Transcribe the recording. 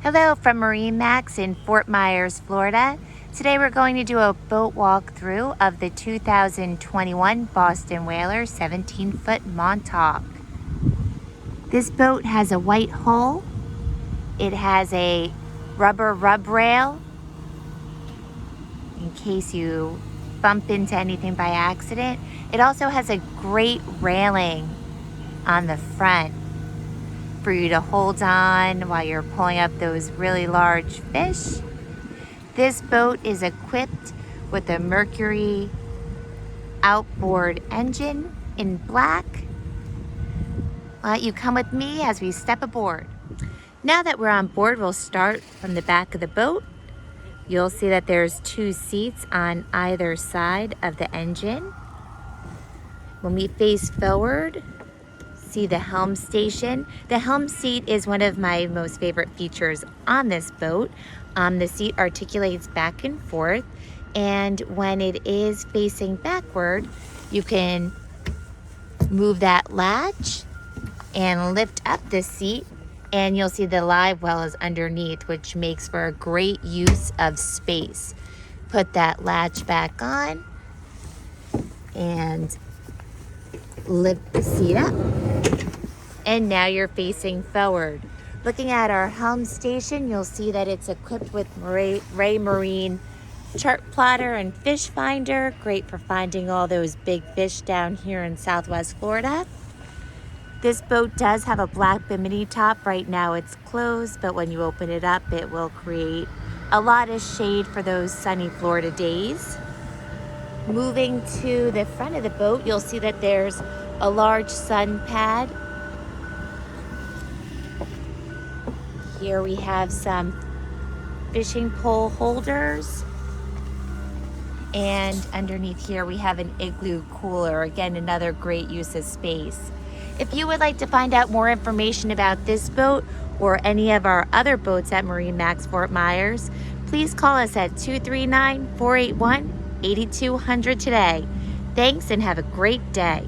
Hello from MarineMax in Fort Myers, Florida. Today we're going to do a boat walkthrough of the 2021 Boston Whaler 17-foot Montauk. This boat has a white hull. It has a rubber rub rail in case you bump into anything by accident. It also has a great railing on the front for you to hold on while you're pulling up those really large fish. This boat is equipped with a Mercury outboard engine in black. I'll let you come with me as we step aboard. Now that we're on board, we'll start from the back of the boat. You'll see that there's 2 seats on either side of the engine. When we face forward, see the helm station. The helm seat is one of my most favorite features on this boat. The seat articulates back and forth, and when it is facing backward, you can move that latch and lift up the seat, and you'll see the live well is underneath, which makes for a great use of space. Put that latch back on and lift the seat up. And now you're facing forward. Looking at our helm station, you'll see that it's equipped with Raymarine chart plotter and fish finder. Great for finding all those big fish down here in Southwest Florida. This boat does have a black bimini top. Right now it's closed, but when you open it up, it will create a lot of shade for those sunny Florida days. Moving to the front of the boat, you'll see that there's a large sun pad. Here we have some fishing pole holders. And underneath here we have an igloo cooler. Again, another great use of space. If you would like to find out more information about this boat or any of our other boats at MarineMax Fort Myers, please call us at 239-481-8200 today. Thanks and have a great day.